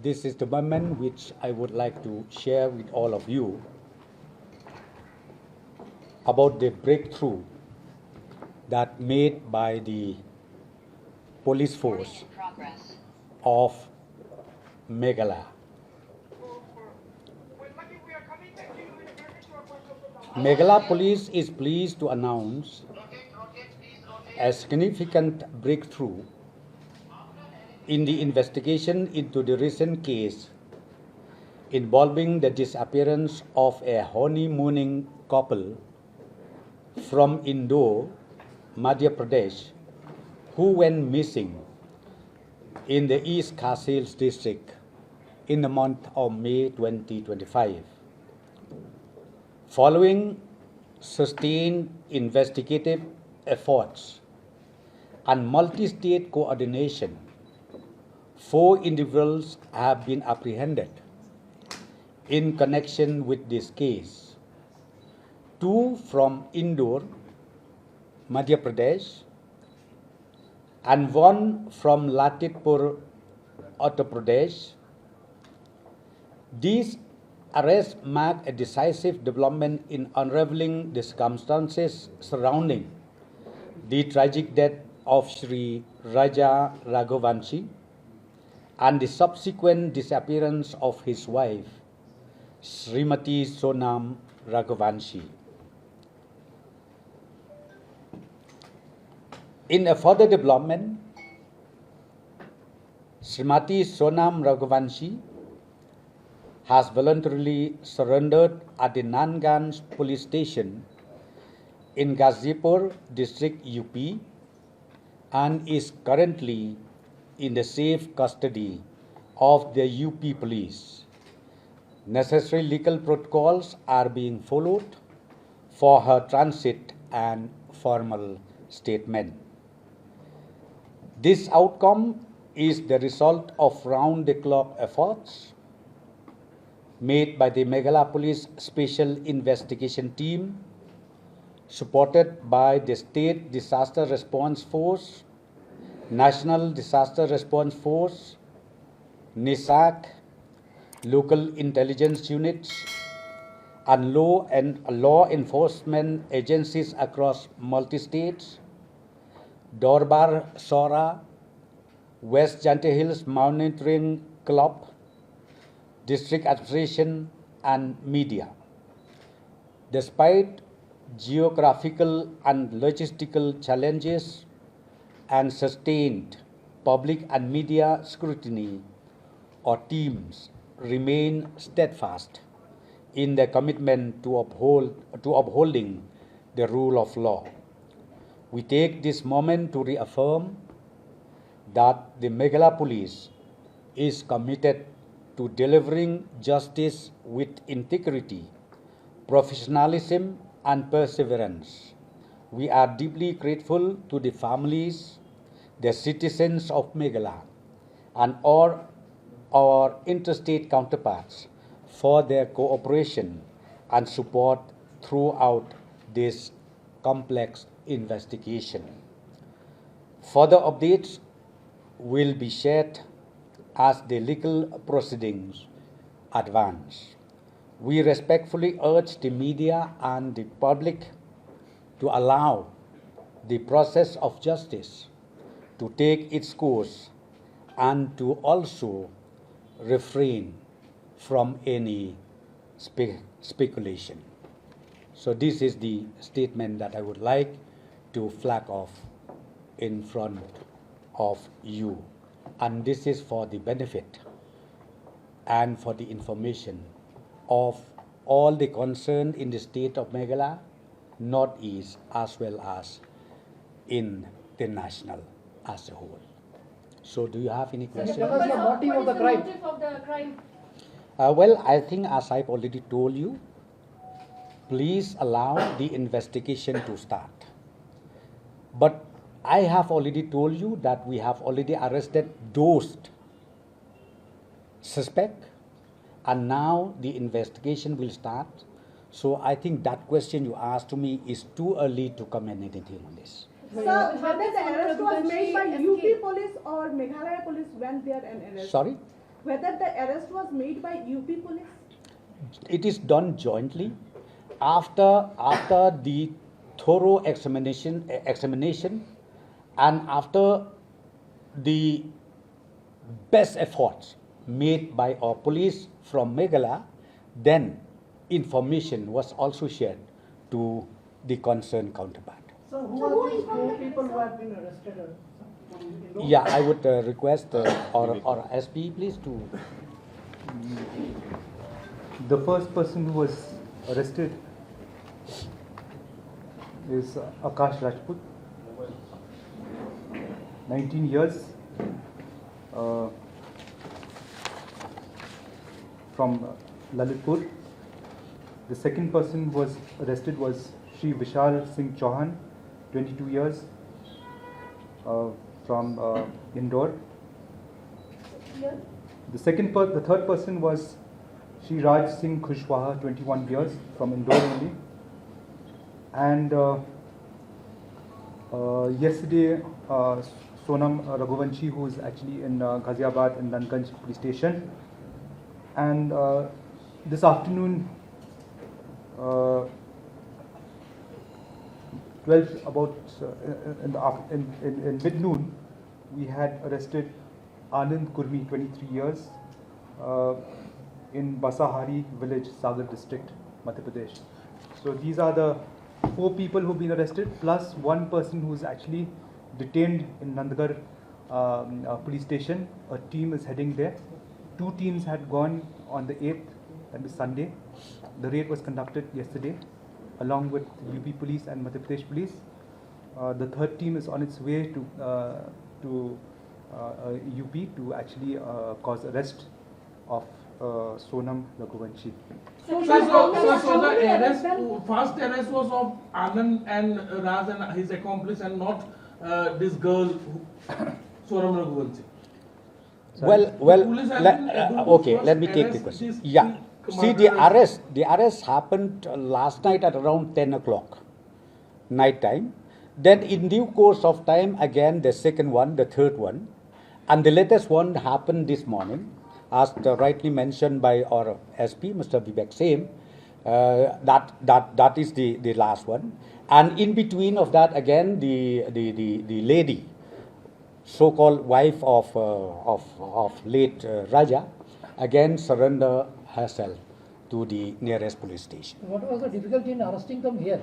this is the moment which I would like to share with all of you about the breakthrough that made by the police force of Meghalaya. Meghalaya Police is pleased to announce a significant breakthrough in the investigation into the recent case involving the disappearance of a honeymooning couple from Indore, Madhya Pradesh, who went missing in the East Khasils district in the month of May 2025. Following sustained investigative efforts and multi-state coordination, 4 individuals have been apprehended in connection with this case. 2 from Indore, Madhya Pradesh, and 1 from Latitpur, Uttar Pradesh. These arrests mark a decisive development in unraveling the circumstances surrounding the tragic death of Sri Raja Raghuwanshi and the subsequent disappearance of his wife, Srimati Sonam Raghuwanshi. In a further development, Srimati Sonam Raghuwanshi has voluntarily surrendered at the Nanganj police station in Ghazipur district UP and is currently in the safe custody of the UP police. Necessary legal protocols are being followed for her transit and formal statement. This outcome is the result of round-the-clock efforts made by the Meghalaya Police Special Investigation Team, supported by the State Disaster Response Force, National Disaster Response Force, NISAC, local intelligence units, and law enforcement agencies across multi-states, Dorbar Sora, West Jante Hills Monitoring Club, district administration, and media. Despite geographical and logistical challenges and sustained public and media scrutiny, our teams remain steadfast in their commitment to upholding the rule of law. We take this moment to reaffirm that the Meghalaya Police is committed to delivering justice with integrity, professionalism, and perseverance. We are deeply grateful to the families, the citizens of Meghalaya, and all our interstate counterparts for their cooperation and support throughout this complex investigation. Further updates will be shared as the legal proceedings advance. We respectfully urge the media and the public to allow the process of justice to take its course and to also refrain from any speculation. So this is the statement that I would like to flag off in front of you. And this is for the benefit and for the information of all the concerned in the state of Meghalaya, Northeast, as well as in the national as a whole. So do you have any questions? What is the motive of the crime? Motive of the crime? Well, I think as I've already told you, please allow the investigation to start. But I have already told you that we have already arrested those suspects, and now the investigation will start. So I think that question you asked to me is too early to comment anything on this. Sir, whether the arrest was made by UP police or Meghalaya police went there and arrested? Sorry? whether the arrest was made by UP police? It is done jointly after the thorough examination and after the best efforts made by our police from Meghalaya, then information was also shared to the concerned counterpart. So who are these four people who have been arrested? Yeah, I would request our SP please to. The first person who was arrested is Akash Rajput, 19 years, from Lalitpur. The second person who was arrested was Shri Vishal Singh Chauhan, 22 years, from Indore. The third person was Shri Raj Singh Khushwaha, 21 years, from Indore only. And yesterday, Sonam Raghuwanshi, who is actually in Ghaziabad in Nanganj police station. And this afternoon, in mid-noon, we had arrested Anand Kurmi, 23 years, in Basahari village, Sagar district, Madhya Pradesh. So these are the 4 people who've been arrested, plus one person who's actually detained in Nandgarh police station. A team is heading there. 2 teams had gone on the 8th, that is Sunday. The raid was conducted yesterday, along with UP police and Madhya Pradesh police. The 3rd team is on its way to UP to actually cause arrest of Sonam Raghuwanshi. So the arrest, first arrest was of Anand and Raj and his accomplice, and not this girl, Sonam Raghuwanshi. Okay, let me take the question. Yeah, see, the arrest happened last night at around 10 o'clock, night time. Then in due course of time, again the second one, the third one, and the latest one happened this morning, as rightly mentioned by our SP, Mr. Vivek Same. That is the last one, and in between of that, again the lady, so-called wife of late Raja, again surrender herself to the nearest police station. What was the difficulty in arresting them here?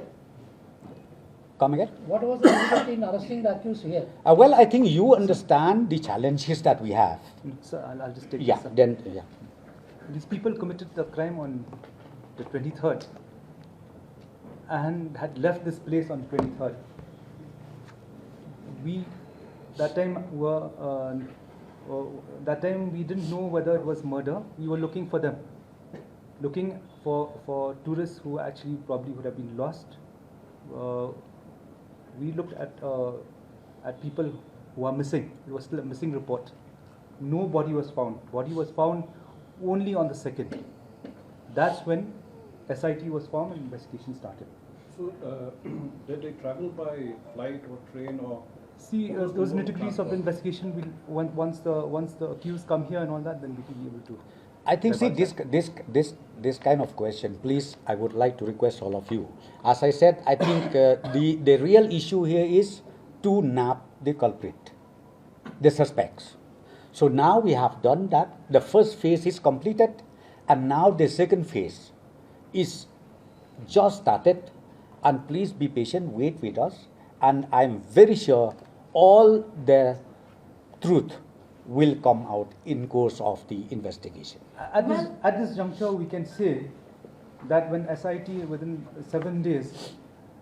Come again? What was the difficulty in arresting the accused here? Well, I think you understand the challenges that we have. So I'll just take Yeah, this up. then yeah. These people committed the crime on the 23rd and had left this place on 23rd. That time we didn't know whether it was murder. We were looking for them, looking for tourists who actually probably would have been lost. We looked at people who are missing. It was still a missing report. No body was found. Body was found only on the 2nd. That's when SIT was formed and investigation started. So, did they travel by flight or train or? See, those nitty-gritties of the investigation will once the accused come here and all that, then we will be able to. I think, see, this kind of question, please, I would like to request all of you. As I said, I think the real issue here is to nab the culprit, the suspects. So now we have done that. The first phase is completed, and now the second phase is just started. And please be patient, wait with us, and I'm very sure all the truth will come out in course of the investigation. At this juncture, we can say that when SIT within 7 days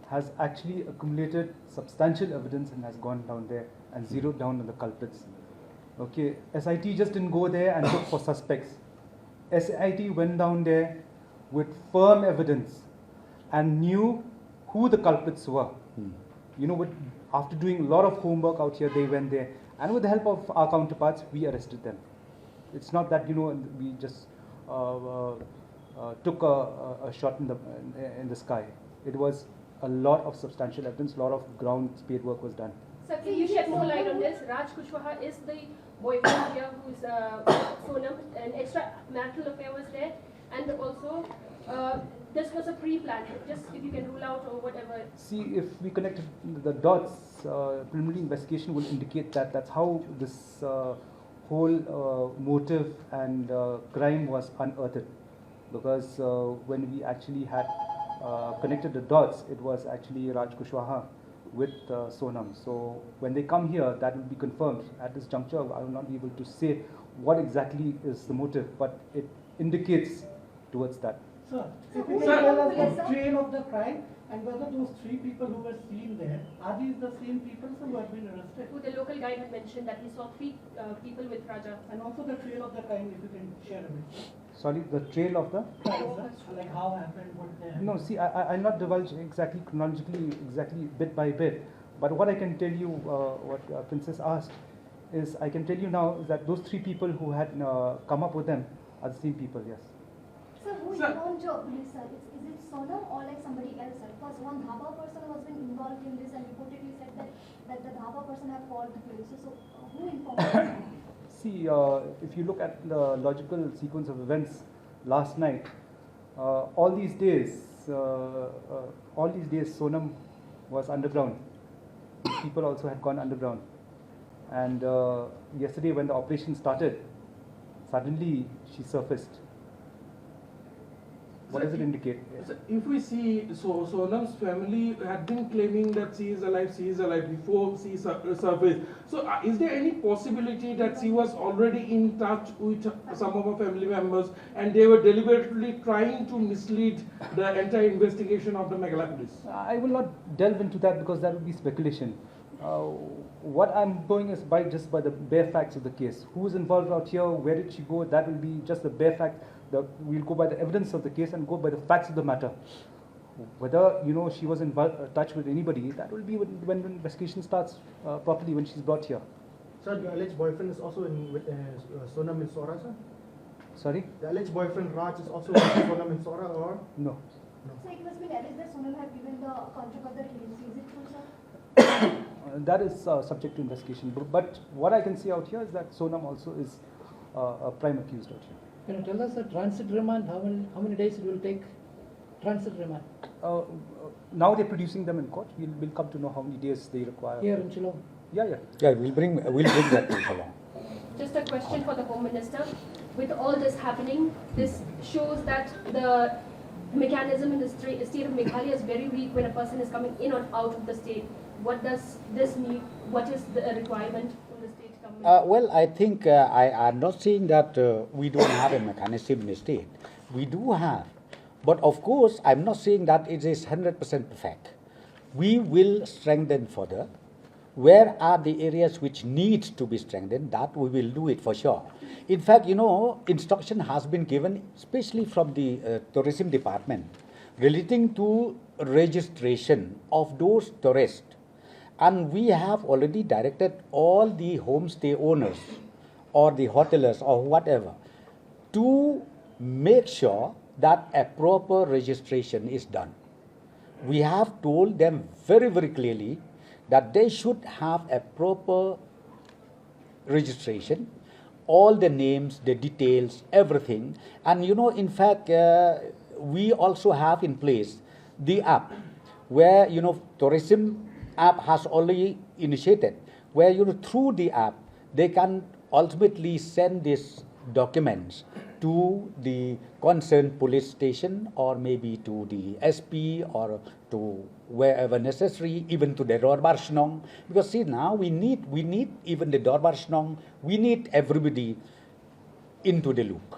has actually accumulated substantial evidence and has gone down there and zeroed down on the culprits. Okay, SIT just didn't go there and look for suspects. SIT went down there with firm evidence and knew who the culprits were. You know, after doing a lot of homework out here, they went there. And with the help of our counterparts, we arrested them. It's not that, you know, we just took a shot in the sky. It was a lot of substantial evidence, a lot of ground spade work was done. Sir, can you shed more light on this? Raj Kushwaha is the boyfriend here who's Sonam, an extramarital affair was there, and also this was a pre-planned, just if you can rule out or whatever. See, if we connect the dots, preliminary investigation will indicate that that's how this whole motive and crime was unearthed. Because when we actually had connected the dots, it was actually Raj Kushwaha with Sonam. So when they come here, that will be confirmed. At this juncture, I will not be able to say what exactly is the motive, but it indicates towards that. Sir, So if you who can is tell the us police, the sir? trail of the crime and whether those 3 people who were seen there, are these the same people, sir, who have been arrested? Who the local guide had mentioned that he saw 3 people with Raja. And also the trail of the crime, if you can share a bit. Sorry, the trail of the... Crime, sir, like how happened, what they happened. No, see, I'll not divulge exactly chronologically, exactly bit by bit. But what I can tell you, what Princess asked, is I can tell you now is that those 3 people who had come up with them are the same people, yes. Sir, who Sir. involved your police, sir? Is it Sonam or like somebody else, sir? Because one Dhaba person was been involved in this and reportedly said that the Dhaba person had called the police. So who informed us? See, if you look at the logical sequence of events last night, all these days, Sonam was underground. People also had gone underground. And yesterday when the operation started, suddenly she surfaced. What does it indicate? So if we see, so Sonam's family had been claiming that she is alive before she surfaced. So is there any possibility that she was already in touch with some of her family members and they were deliberately trying to mislead the entire investigation of the Meghalaya police? I will not delve into that because that would be speculation. What I'm going is just by the bare facts of the case. Who is involved out here? Where did she go? That will be just the bare fact. We'll go by the evidence of the case and go by the facts of the matter. Whether she was in touch with anybody, that will be when the investigation starts properly, when she's brought here. Sir, your alleged boyfriend is also in with Sonam in Sora, sir? Sorry? The alleged boyfriend Raj is also with Sonam in Sora, or? No. So it was been alleged that Sonam had given the contract of the release. Is it true, sir? That is subject to investigation. But what I can see out here is that Sonam also is a prime accused out here. Can you tell us the transit remand, how many days it will take? Transit remand Now they're producing them in court. We'll come to know how many days they require. here in Shillong. Yeah. Yeah, we'll bring that to along. Just a question for the Home Minister. With all this happening, this shows that the mechanism in the state of Meghalaya is very weak when a person is coming in or out of the state. What does this mean? What is the requirement from the state government? Well, I think I'm not saying that we don't have a mechanism in the state. We do have. But of course, I'm not saying that it is 100% perfect. We will strengthen further. Where are the areas which need to be strengthened? That we will do it for sure. In fact, instruction has been given, especially from the tourism department, relating to registration of those tourists. And we have already directed all the homestay owners or the hoteliers or whatever to make sure that a proper registration is done. We have told them very, very clearly that they should have a proper registration, all the names, the details, everything. And in fact, we also have in place the app where, tourism app has already initiated, where through the app they can ultimately send these documents to the concerned police station or maybe to the SP or to wherever necessary, even to the Dorbar Shillong. Because see, now we need even the Dorbar Shillong, we need everybody into the loop.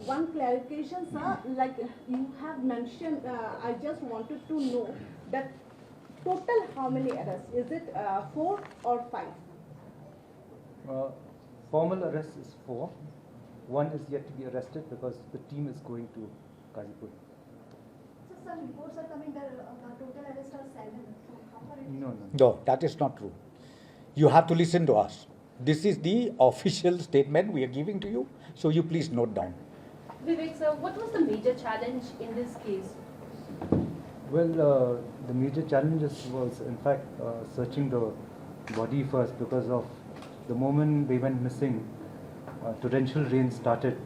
One clarification, sir, like you have mentioned, I just wanted to know that total how many arrests? Is it 4 or 5? Formal arrest is 4. One is yet to be arrested because the team is going to Kazipur. So some reports are coming that total arrests are 7. So how are it? No. No, that is not true. You have to listen to us. This is the official statement we are giving to you, so you please note down. Vivek sir, what was the major challenge in this case? Well, the major challenges was in fact searching the body first because of the moment they went missing, torrential rain started.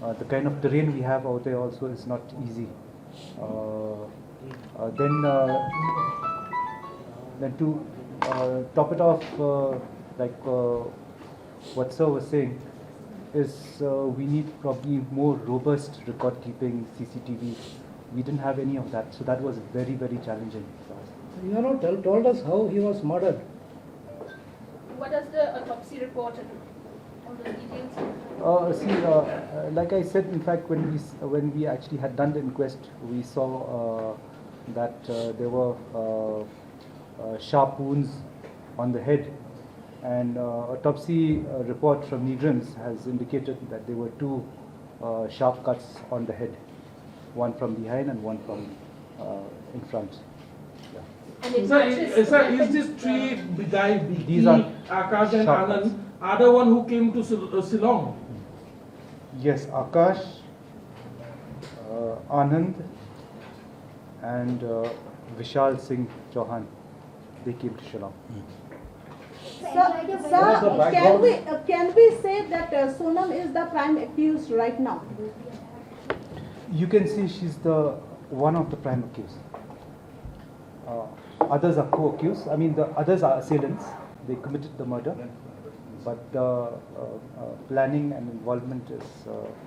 The kind of terrain we have out there also is not easy. Then to top it off, what Sir was saying, is we need probably more robust record keeping, CCTV. We didn't have any of that, so that was very, very challenging for us. You have not told us how he was murdered. What does the autopsy report and all the details? Like I said, in fact, when we actually had done the inquest, we saw that there were sharp wounds on the head, and autopsy report from Negrams has indicated that there were two sharp cuts on the head, one from behind and one from in front. Yeah. And it Sir, matches is this three guys, These are Akash and sharp Anand, cuts. are the one who came to Shillong? Yes, Akash, Anand, and Vishal Singh Chauhan, they came to Shillong. Sir, can we say that Sonam is the prime accused right now? You can see she's the one of the prime accused. Others are co-accused. I mean, the others are assailants. They committed the murder, but the planning and involvement is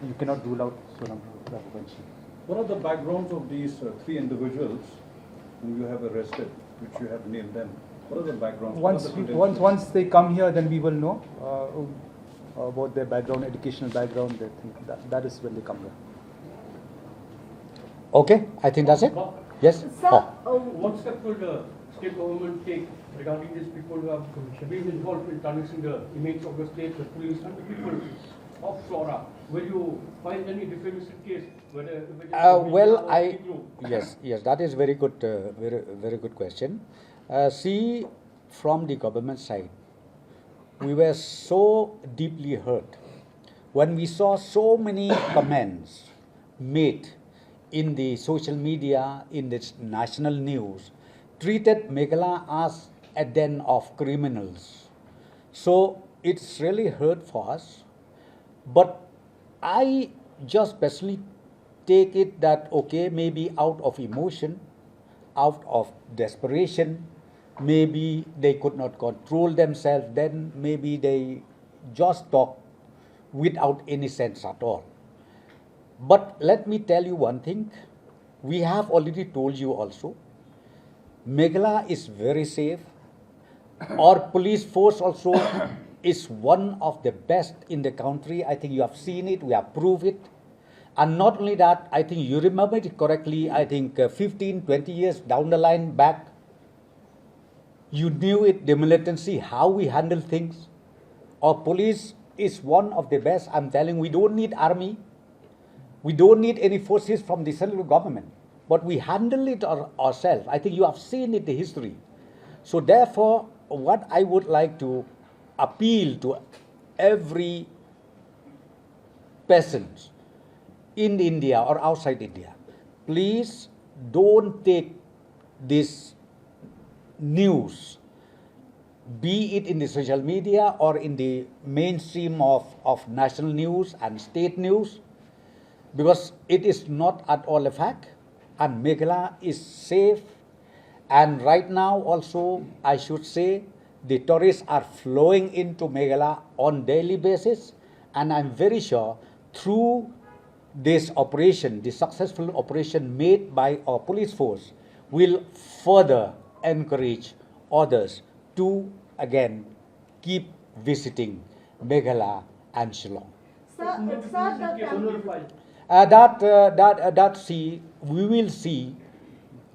you cannot rule out Sonam Raghuwanshi. What are the backgrounds of these three individuals who you have arrested, which you have named them? What are the backgrounds? Once they come here, then we will know about their background, educational background. They think that is when they come here. Okay, I think that's it. Yes? Sir, What steps will the state government take regarding these people who have been involved in tarnishing the image of the state, the police, and the people of Flora? Will you find any defamation case? Yes, that is very good, very good question. See, from the government side, we were so deeply hurt when we saw so many comments made in the social media, in the national news, treated Meghalaya as a den of criminals. So it's really hurt for us. But I just personally take it that, okay, maybe out of emotion, out of desperation, maybe they could not control themselves, then maybe they just talk without any sense at all. But let me tell you one thing, we have already told you also, Meghalaya is very safe. Our police force also is one of the best in the country. I think you have seen it, we have proved it. And not only that, I think you remember it correctly, I think 15, 20 years down the line back, you knew it, the militancy, how we handle things. Our police is one of the best. I'm telling you, we don't need army. We don't need any forces from the central government. But we handle it ourselves. I think you have seen it, the history. So therefore, what I would like to appeal to every person in India or outside India, please don't take this news, be it in the social media or in the mainstream of national news and state news, because it is not at all a fact, and Meghalaya is safe. And right now also, I should say, the tourists are flowing into Meghalaya on daily basis, and I'm very sure through this operation, the successful operation made by our police force, will further encourage others to again keep visiting Meghalaya and Shillong. We will see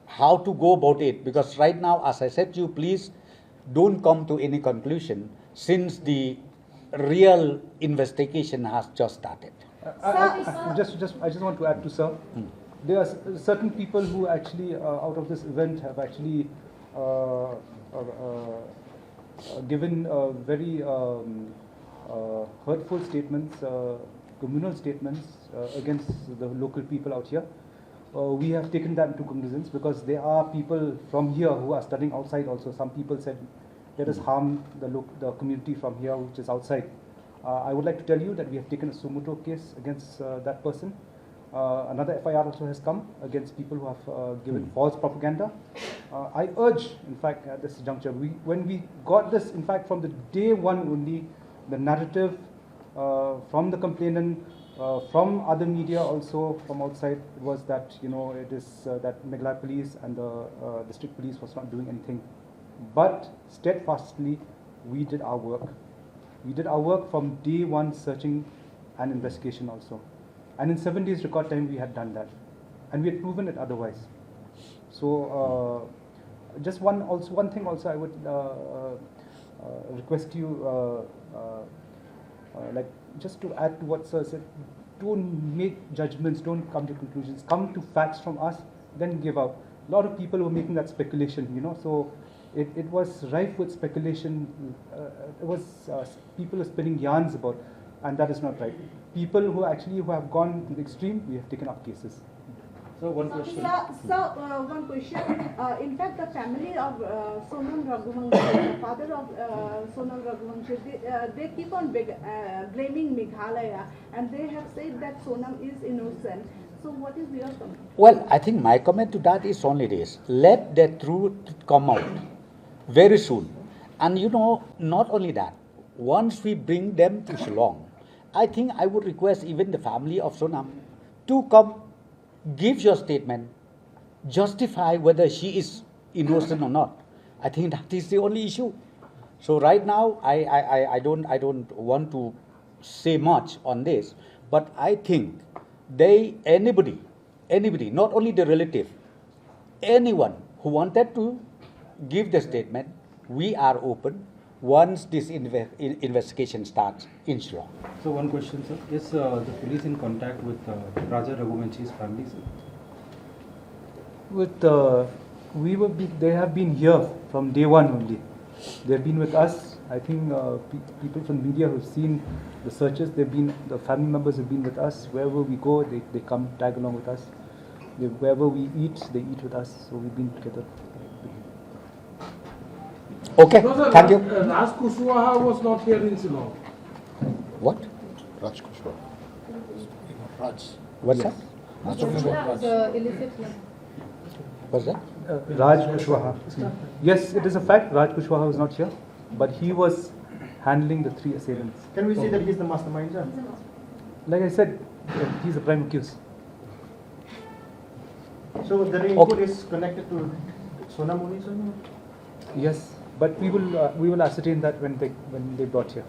how to go about it, because right now, as I said to you, please don't come to any conclusion since the real investigation has just started. I just want to add to Sir. There are certain people who actually, out of this event, have actually given very hurtful statements, communal statements against the local people out here. We have taken that into cognizance because there are people from here who are studying outside also. Some people said let us harm the community from here, which is outside. I would like to tell you that we have taken a sumoto case against that person. Another FIR also has come against people who have given false propaganda. I urge, in fact, at this juncture, when we got this, in fact, from the day one only, the narrative from the complainant, from other media also from outside, was that it is that Meghalaya police and the district police was not doing anything. But steadfastly, we did our work. We did our work from day one, searching and investigation also. And in 7 days record time, we had done that, and we had proven it otherwise. So, just one thing also I would request you, like just to add to what Sir said. Don't make judgments. Don't come to conclusions. Come to facts from us, then give out. A lot of people were making that speculation, so it was rife with speculation. It was people were spinning yarns about, and that is not right. People who have gone to the extreme, we have taken up cases. So one question. One question. In fact, the family of Sonam Raghuwanshi, the father of Sonam Raghuwanshi, they keep on blaming Meghalaya, and they have said that Sonam is innocent. So what is your comment? Well, I think my comment to that is only this. Let the truth come out very soon. And not only that, once we bring them to Shillong, I think I would request even the family of Sonam to come, give your statement, justify whether she is innocent or not. I think that is the only issue. So right now, I don't want to say much on this, but I think anybody, not only the relative, anyone who wanted to give the statement, we are open once this investigation starts in Shillong. So one question, sir. Is the police in contact with Raja Raghuwanshi's family, sir? They have been here from day one only. They have been with us. I think people from the media who have seen the searches, the family members have been with us. Wherever we go, they come tag along with us. Wherever we eat, they eat with us. So we've been together. Okay, thank you. Raj Kushwaha was not here in Shillong. What? Raj Kushwaha. Raj. What's that? Raj Kushwaha. What's that? Raj Kushwaha. Yes, it is a fact. Raj Kushwaha was not here, but he was handling the 3 assailants. Can we say that he's the mastermind, sir? Like I said, he's the prime accused. So the input is connected to Sonam only, sir? Yes, but we will ascertain that when they brought here.